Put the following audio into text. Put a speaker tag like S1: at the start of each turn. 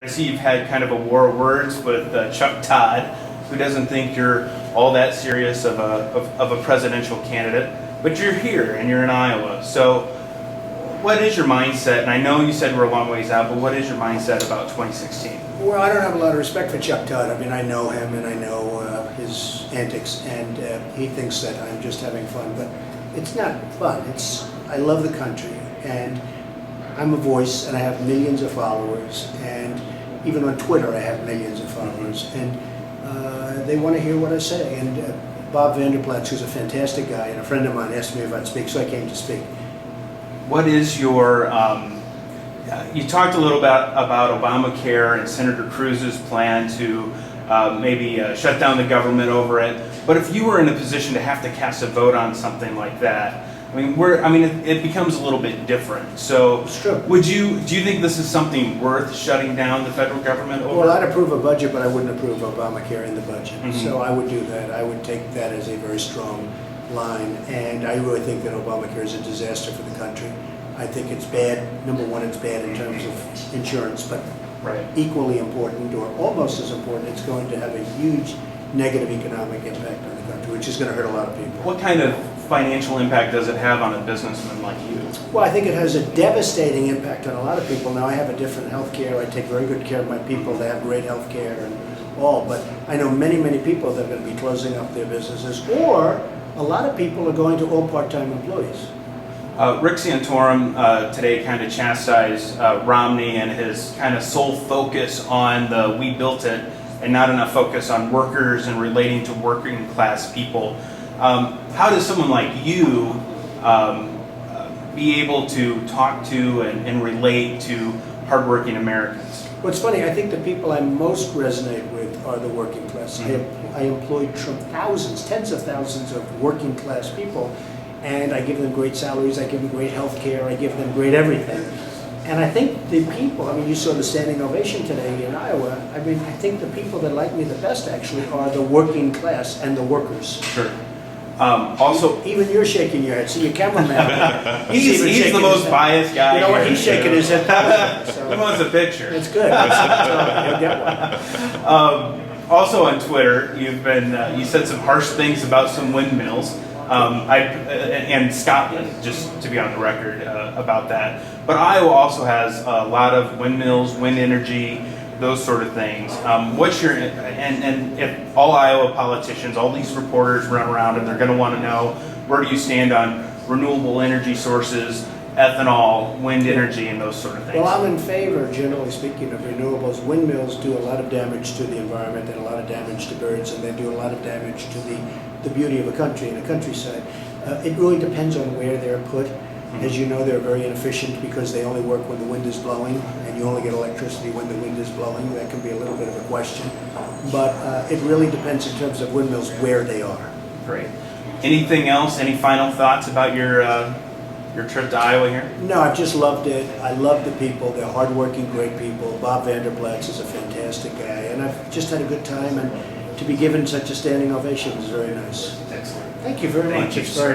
S1: I see you've had kind of a war of words with Chuck Todd, who doesn't think you're all that serious of a presidential candidate, but you're here and you're in Iowa. So what is your mindset? And I know you said we're a long ways out, but what is your mindset about 2016?
S2: Well, I don't have a lot of respect for Chuck Todd. I mean, I know him and I know his antics, and he thinks that I'm just having fun, but it's not fun. I love the country, and I'm a voice, and I have millions of followers, and even on Twitter I have millions of followers, and they want to hear what I say. And Bob Vanderplatz, who's a fantastic guy and a friend of mine, asked me if I'd speak, so I came to speak.
S1: What is your, you talked a little bit about Obamacare and Senator Cruz's plan to maybe shut down the government over it, but if you were in a position to have to cast a vote on something like that, it becomes a little bit different. So,
S2: it's true.
S1: Do you think this is something worth shutting down the federal government over?
S2: Well, I'd approve a budget, but I wouldn't approve Obamacare in the budget.
S1: Mm-hmm.
S2: So I would do that. I would take that as a very strong line, and I really think that Obamacare is a disaster for the country. I think it's bad. Number one, it's bad in terms of insurance, but
S1: right.
S2: Equally important, or almost as important, it's going to have a huge negative economic impact on the country, which is going to hurt a lot of people.
S1: What kind of financial impact does it have on a businessman like you?
S2: Well, I think it has a devastating impact on a lot of people. Now, I have a different health care. I take very good care of my people. They have great health care and all, but I know many, many people that are going to be closing up their businesses, or a lot of people are going to all part-time employees.
S1: Rick Santorum today kind of chastised Romney and his kind of sole focus on the "we built it" and not enough focus on workers and relating to working class people. How does someone like you be able to talk to and relate to hardworking Americans?
S2: Well, it's funny. I think the people I most resonate with are the working class.
S1: Mm-hmm.
S2: I employ thousands, tens of thousands of working class people, and I give them great salaries, I give them great health care, I give them great everything. And I think the people, you saw the standing ovation today in Iowa, I think the people that like me the best actually are the working class and the workers.
S1: Sure. Also,
S2: even you're shaking your head. See your cameraman.
S1: he's the most biased guy.
S2: You know what? He's shaking his head.
S1: So. He wants a picture.
S2: It's good. So he'll get one.
S1: Also on Twitter, you said some harsh things about some windmills. And Scotland, just to be on the record about that. But Iowa also has a lot of windmills, wind energy, those sort of things. What's your and if all Iowa politicians, all these reporters run around and they're going to want to know where do you stand on renewable energy sources, ethanol, wind energy, and those sort of things?
S2: Well, I'm in favor, generally speaking, of renewables. Windmills do a lot of damage to the environment and a lot of damage to birds, and they do a lot of damage to the beauty of a country and a countryside. It really depends on where they're put. As you know, they're very inefficient because they only work when the wind is blowing, and you only get electricity when the wind is blowing. That can be a little bit of a question. But it really depends in terms of windmills where they are.
S1: Great. Anything else? Any final thoughts about your trip to Iowa here?
S2: No, I've just loved it. I love the people. They're hardworking, great people. Bob Vanderplatz is a fantastic guy, and I've just had a good time. And to be given such a standing ovation is very nice.
S1: Excellent.
S2: Thank you very much. It's very